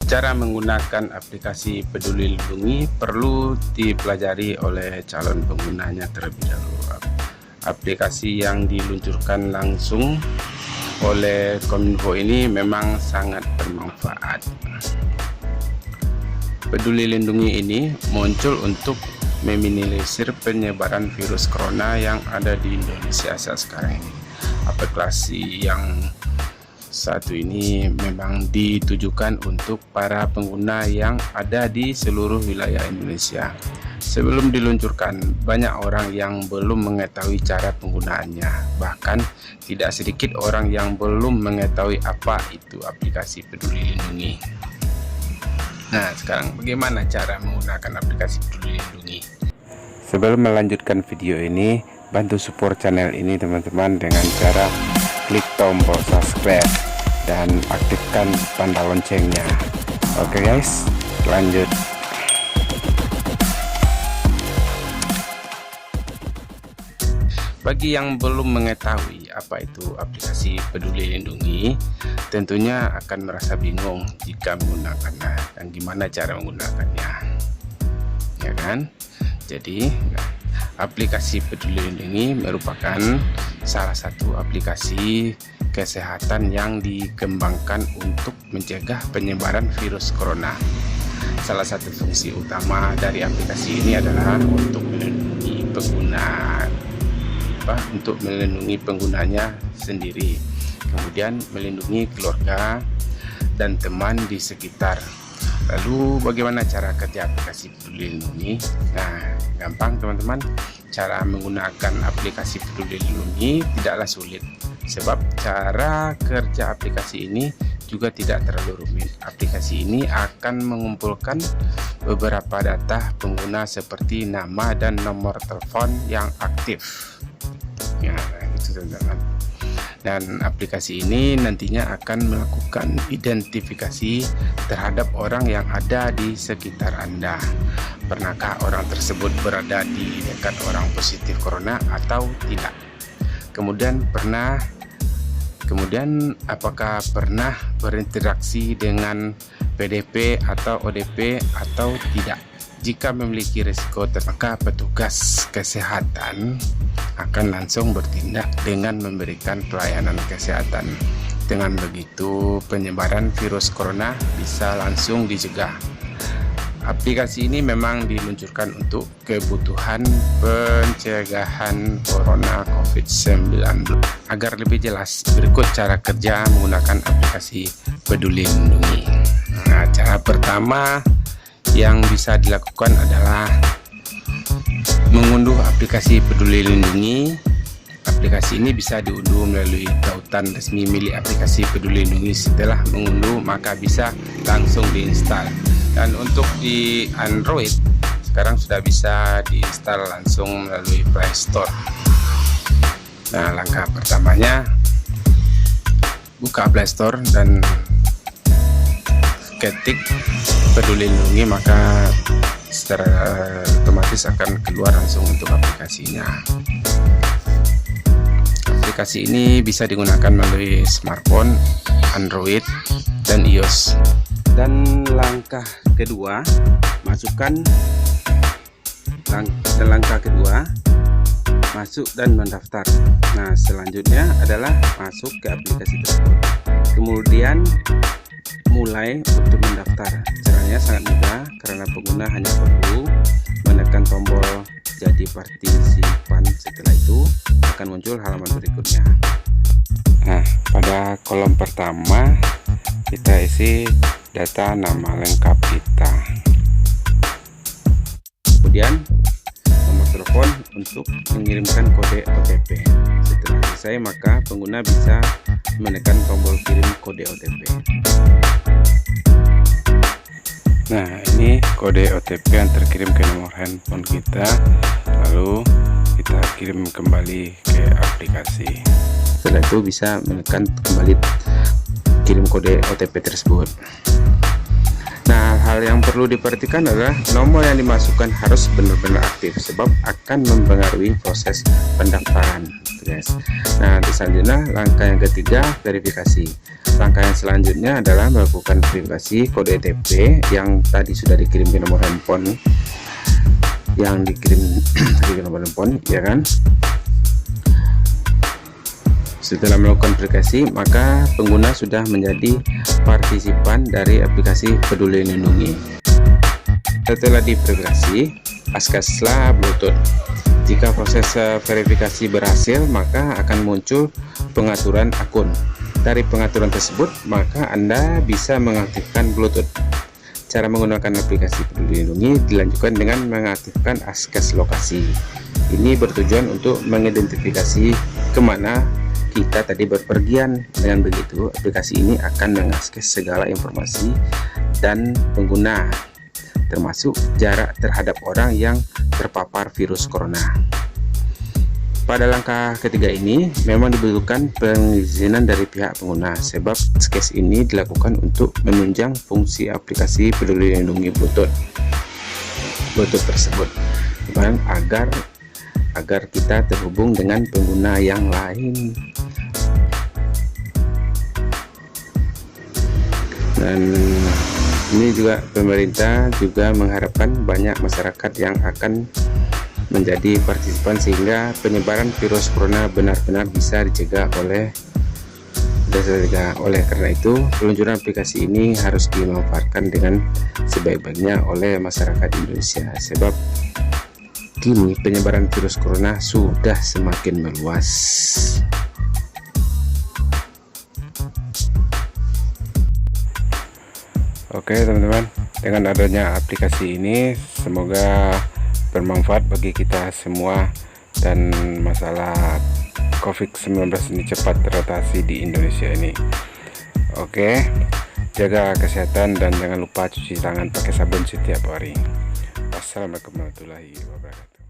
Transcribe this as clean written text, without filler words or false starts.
Cara menggunakan aplikasi Peduli Lindungi perlu dipelajari oleh calon penggunanya terlebih dahulu. Aplikasi yang diluncurkan langsung oleh Kominfo ini memang sangat bermanfaat. Peduli Lindungi ini muncul untuk meminimalisir penyebaran virus corona yang ada di Indonesia saat sekarang ini. Aplikasi yang satu ini memang ditujukan untuk para pengguna yang ada di seluruh wilayah Indonesia. Sebelum diluncurkan, banyak orang yang belum mengetahui cara penggunaannya. Bahkan tidak sedikit orang yang belum mengetahui apa itu aplikasi Peduli Lindungi. Nah, sekarang bagaimana cara menggunakan aplikasi Peduli Lindungi? Sebelum melanjutkan video ini, bantu support channel ini teman-teman dengan cara klik tombol subscribe dan aktifkan tanda loncengnya. Oke guys, lanjut. Bagi yang belum mengetahui apa itu aplikasi Peduli Lindungi, tentunya akan merasa bingung jika menggunakannya dan gimana cara menggunakannya, ya kan? Jadi aplikasi Peduli Lindungi merupakan salah satu aplikasi kesehatan yang dikembangkan untuk mencegah penyebaran virus corona. Salah satu fungsi utama dari aplikasi ini adalah untuk melindungi penggunanya sendiri, kemudian melindungi keluarga dan teman di sekitar. Lalu bagaimana cara kerja aplikasi Peduli Lindungi? Nah, gampang teman-teman. Cara menggunakan aplikasi Peduli Lindungi tidaklah sulit, sebab cara kerja aplikasi ini juga tidak terlalu rumit. Aplikasi ini akan mengumpulkan beberapa data pengguna seperti nama dan nomor telepon yang aktif. Ya, itu teman-teman. Dan aplikasi ini nantinya akan melakukan identifikasi terhadap orang yang ada di sekitar Anda. Pernahkah orang tersebut berada di dekat orang positif corona atau tidak? Kemudian apakah pernah berinteraksi dengan PDP atau ODP atau tidak? Jika memiliki risiko, maka petugas kesehatan akan langsung bertindak dengan memberikan pelayanan kesehatan. Dengan begitu, penyebaran virus corona bisa langsung dicegah. Aplikasi ini memang diluncurkan untuk kebutuhan pencegahan corona COVID-19. Agar lebih jelas, berikut cara kerja menggunakan aplikasi Peduli Lindungi. Nah, cara pertama yang bisa dilakukan adalah mengunduh aplikasi Peduli Lindungi. Aplikasi ini bisa diunduh melalui tautan resmi milik aplikasi Peduli Lindungi. Setelah mengunduh, maka bisa langsung diinstal. Dan untuk di Android sekarang sudah bisa diinstal langsung melalui Play Store. Nah, langkah pertamanya buka Play Store dan ketik Peduli Lindungi, maka secara otomatis akan keluar langsung untuk aplikasinya. Aplikasi ini bisa digunakan melalui smartphone, Android, dan iOS. Dan langkah kedua, masuk dan mendaftar. Nah, selanjutnya adalah masuk ke aplikasi tersebut. Kemudian mulai untuk mendaftar. Caranya sangat mudah karena pengguna hanya perlu menekan tombol jadi partisipan. Setelah itu akan muncul halaman berikutnya. Nah, pada kolom pertama kita isi data nama lengkap kita, kemudian nomor telepon untuk mengirimkan kode OTP. Setelah selesai, maka pengguna bisa menekan tombol kirim kode OTP. Nah, ini kode OTP yang terkirim ke nomor handphone kita, lalu kita kirim kembali ke aplikasi. Setelah itu bisa menekan kembali kirim kode OTP tersebut. Nah, hal Hal yang perlu diperhatikan adalah nomor yang dimasukkan harus benar-benar aktif, sebab akan mempengaruhi proses pendaftaran, guys. Nah, selanjutnya langkah yang ketiga, verifikasi. Langkah yang selanjutnya adalah melakukan verifikasi kode OTP yang tadi sudah dikirim ke nomor handphone, yang dikirim ke nomor handphone, ya kan? Setelah melakukan verifikasi, maka pengguna sudah menjadi partisipan dari aplikasi Peduli Lindungi. Setelah diverifikasi, askeslah Bluetooth. Jika proses verifikasi berhasil, maka akan muncul pengaturan akun. Dari pengaturan tersebut, maka Anda bisa mengaktifkan Bluetooth. Cara menggunakan aplikasi Peduli Lindungi dilanjutkan dengan mengaktifkan askes lokasi. Ini bertujuan untuk mengidentifikasi kemana kita tadi berpergian. Dengan begitu, aplikasi ini akan mengakses segala informasi dan pengguna, termasuk jarak terhadap orang yang terpapar virus corona. Pada langkah ketiga ini memang dibutuhkan pengizinan dari pihak pengguna, sebab askes ini dilakukan untuk menunjang fungsi aplikasi Peduli Lindungi Bluetooth tersebut, agar kita terhubung dengan pengguna yang lain. Dan ini juga pemerintah juga mengharapkan banyak masyarakat yang akan menjadi partisipan, sehingga penyebaran virus corona benar-benar bisa dicegah. Oleh karena itu, peluncuran aplikasi ini harus dimanfaatkan dengan sebaik-baiknya oleh masyarakat Indonesia, sebab kini penyebaran virus corona sudah semakin meluas. Oke teman-teman, dengan adanya aplikasi ini semoga bermanfaat bagi kita semua, dan masalah COVID-19 ini cepat teratasi di Indonesia ini. Oke, jaga kesehatan dan jangan lupa cuci tangan pakai sabun setiap hari. Wassalamualaikum warahmatullahi wabarakatuh.